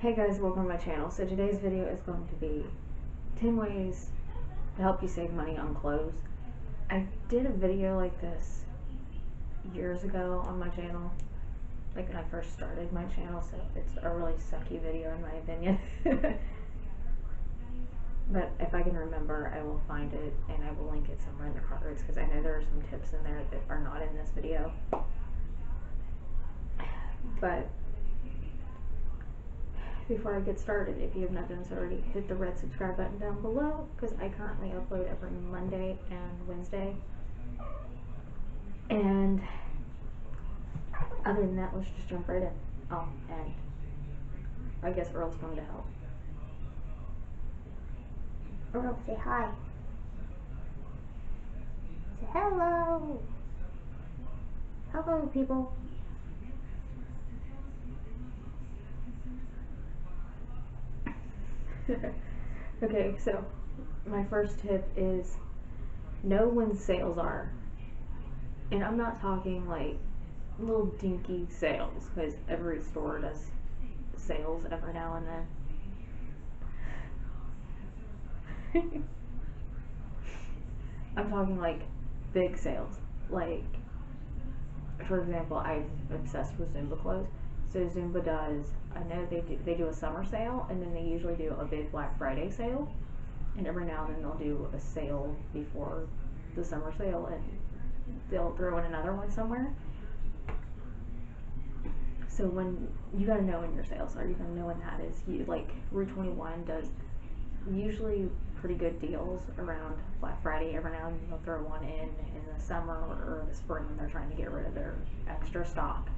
Hey guys, welcome to my channel. So today's video is going to be 10 ways to help you save money on clothes. I did a video like this years ago on my channel, like when I first started my channel, so it's a really sucky video in my opinion. But if I can remember, I will find it and I will link it somewhere in the cards, because I know there are some tips in there that are not in this video. But before I get started, if you have not done so already, hit the red subscribe button down below, because I currently upload every Monday and Wednesday. And other than that, let's just jump right in. Oh, and I guess Earl's going to help. Earl, say hi. Say hello. Hello, people. Okay, so my first tip is know when sales are. And I'm not talking like little dinky sales, because every store does sales every now and then. I'm talking like big sales. Like, for example, I'm obsessed with Zumba clothes. So Zumba does, I know they do a summer sale, and then they usually do a big Black Friday sale, and every now and then they'll do a sale before the summer sale, and they'll throw in another one somewhere. So when you gotta know when your sales are, you gotta know when that is. Like Route 21 does usually pretty good deals around Black Friday. Every now and then they'll throw one in the summer or the spring when they're trying to get rid of their extra stock,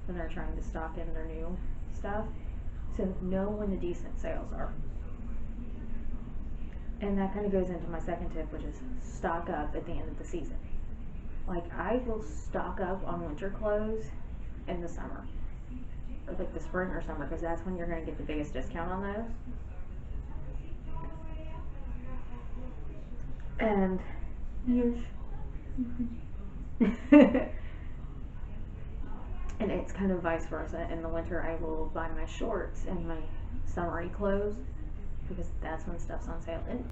when they're trying to stock in their new stuff. So know when the decent sales are. And that kind of goes into my second tip, which is stock up at the end of the season. Like, I will stock up on winter clothes in the summer, or like the spring or summer, because that's when you're going to get the biggest discount on those. And and it's kind of vice versa. In the winter, I will buy my shorts and my summery clothes, because that's when stuff's on sale. And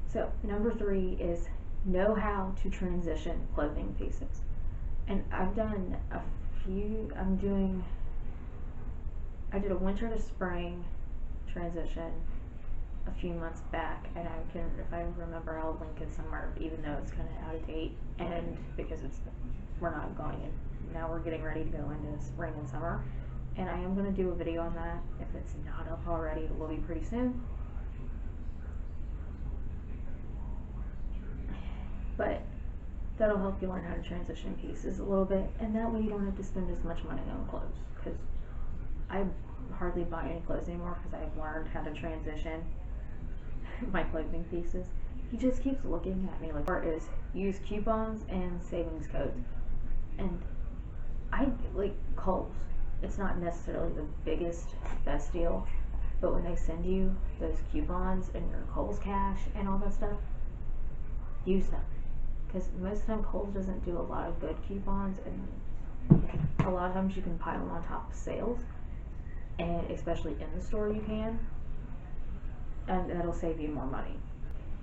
so number 3 is know how to transition clothing pieces. And I've done a few. I did a winter to spring transition a few months back, and if I remember, I'll link it somewhere, even though it's kind of out of date, and because we're not going in now, we're getting ready to go into spring and summer, and I am going to do a video on that. If it's not up already, it will be pretty soon. But that'll help you learn how to transition pieces a little bit, and that way you don't have to spend as much money on clothes, because I hardly buy any clothes anymore, because I've learned how to transition my clothing pieces. He just keeps looking at me like, part is use coupons and savings codes. And I like Kohl's. It's not necessarily the best deal, but when they send you those coupons and your Kohl's cash and all that stuff, use them, because most of the time Kohl's doesn't do a lot of good coupons, and a lot of times you can pile them on top of sales, and especially in the store you can, and that'll save you more money.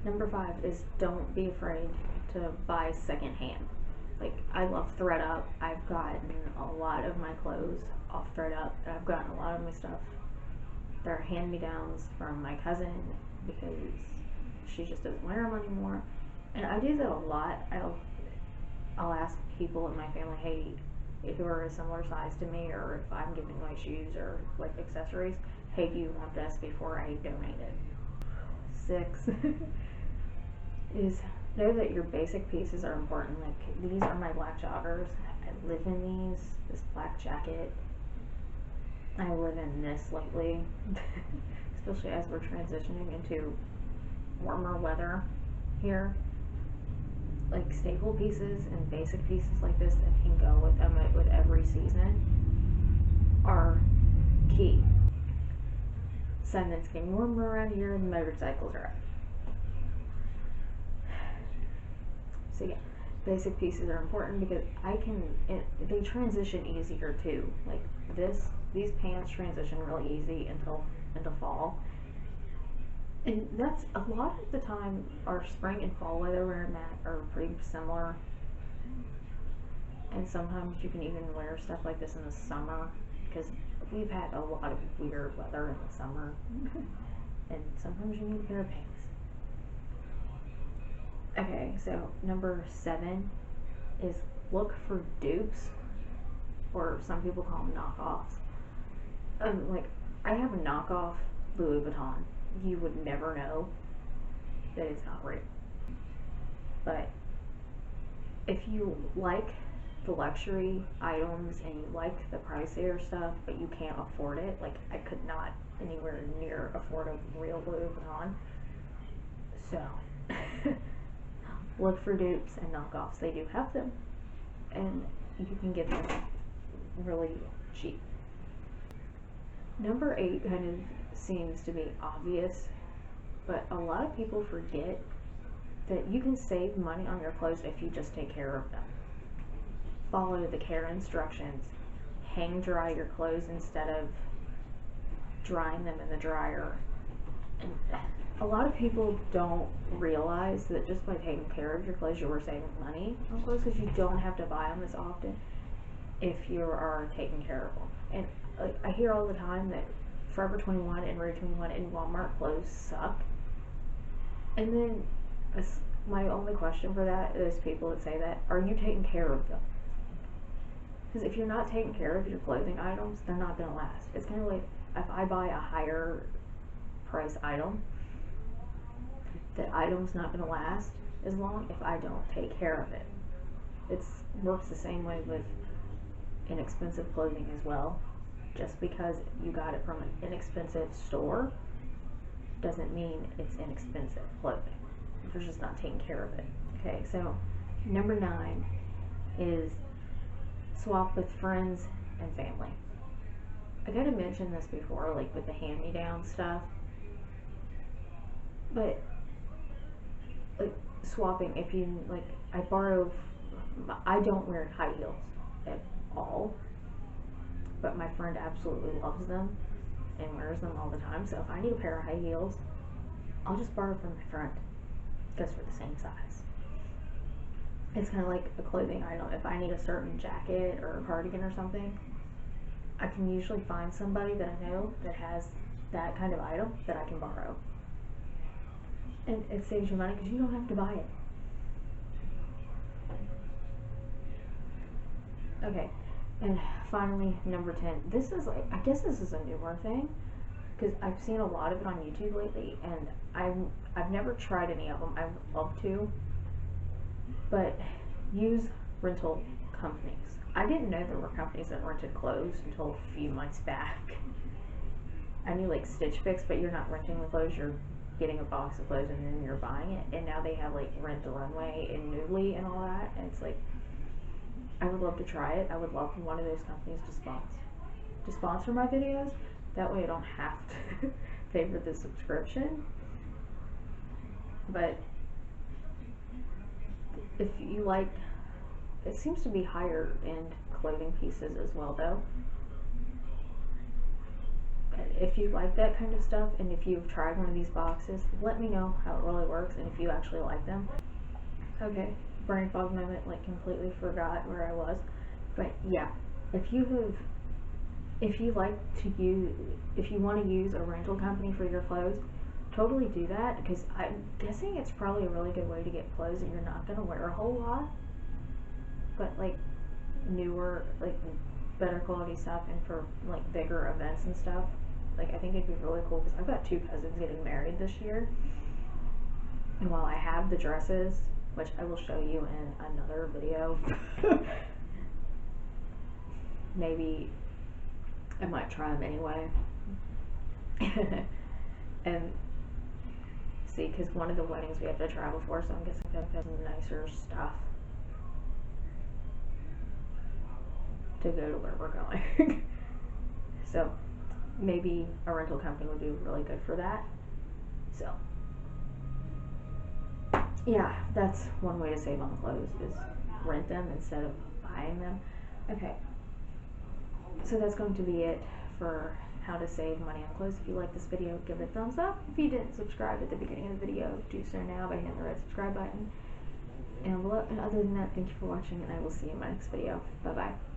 Number 5 is don't be afraid to buy secondhand. Like, I love ThredUp. I've gotten a lot of my clothes off ThredUp, and I've gotten a lot of my stuff. They're hand-me-downs from my cousin, because she just doesn't wear them anymore. And I do that a lot. I'll ask people in my family, hey, if you are a similar size to me, or if I'm giving my shoes or like accessories, hey, do you want this before I donate it? 6 is know that your basic pieces are important. Like, these are my black joggers. I live in these. This black jacket. I live in this lately, especially as we're transitioning into warmer weather here. Like, staple pieces and basic pieces like this that can go with them with every season are key. 7, it's getting warmer around here and motorcycles are up. So yeah, basic pieces are important, because they transition easier too. Like, this these pants transition really easy until into fall. And that's a lot of the time, our spring and fall weather we're in that are pretty similar. And sometimes you can even wear stuff like this in the summer, because we've had a lot of weird weather in the summer. And sometimes you need a pair of pants. Okay, so number 7 is look for dupes, or some people call them knockoffs. Like, I have a knockoff Louis Vuitton. You would never know that it's not real. But if you like the luxury items and you like the pricier stuff, but you can't afford it, like I could not anywhere near afford a real Louis Vuitton. So look for dupes and knockoffs. They do have them, and you can get them really cheap. Number 8 kind of seems to be obvious, but a lot of people forget that you can save money on your clothes if you just take care of them. Follow the care instructions. Hang dry your clothes instead of drying them in the dryer. And a lot of people don't realize that just by taking care of your clothes, you are saving money on clothes, because you don't have to buy them as often if you are taking care of them. And I hear all the time that Forever 21 and Rue 21 and Walmart clothes suck. And then my only question for that is people that say that, are you taking care of them? Because if you're not taking care of your clothing items, they're not going to last. It's kind of like if I buy a higher price item, that item's not going to last as long if I don't take care of it. It works the same way with inexpensive clothing as well. Just because you got it from an inexpensive store doesn't mean it's inexpensive clothing. You're just not taking care of it. Okay, so number 9 is swap with friends and family. I gotta mention this before, like with the hand-me-down stuff, but like swapping, if you like, I don't wear high heels at all, but my friend absolutely loves them and wears them all the time. So if I need a pair of high heels, I'll just borrow from my friend, because we're the same size. It's kind of like a clothing item. If I need a certain jacket or a cardigan or something, I can usually find somebody that I know that has that kind of item that I can borrow. And it saves you money because you don't have to buy it. Okay, and finally, number 10. This is like, I guess this is a newer thing, because I've seen a lot of it on YouTube lately, and I've never tried any of them. I would love to, but use rental companies. I didn't know there were companies that rented clothes until a few months back. I knew like Stitch Fix, but you're not renting the clothes, you're getting a box of clothes and then you're buying it. And now they have like Rent a Runway and Noodly and all that, and it's like, I would love to try it. I would love for one of those companies to sponsor my videos. That way I don't have to pay for the subscription. But if you like, it seems to be higher end clothing pieces as well though. But if you like that kind of stuff, and if you've tried one of these boxes, let me know how it really works and if you actually like them. Okay, brain fog moment, like completely forgot where I was. But yeah, if you want to use a rental company for your clothes, totally do that, because I'm guessing it's probably a really good way to get clothes that you're not going to wear a whole lot, but like newer, like better quality stuff, and for like bigger events and stuff. Like, I think it'd be really cool, because I've got 2 cousins getting married this year, and while I have the dresses, which I will show you in another video, maybe I might try them anyway. And see, because one of the weddings we have to travel for, so I'm guessing I have to have some nicer stuff to go to where we're going. So maybe a rental company would be really good for that. So yeah, that's one way to save on clothes, is rent them instead of buying them. Okay, so that's going to be it for how to save money on clothes. If you like this video, give it a thumbs up. If you didn't subscribe at the beginning of the video, do so now by hitting the red subscribe button. And other than that, thank you for watching, and I will see you in my next video. Bye bye.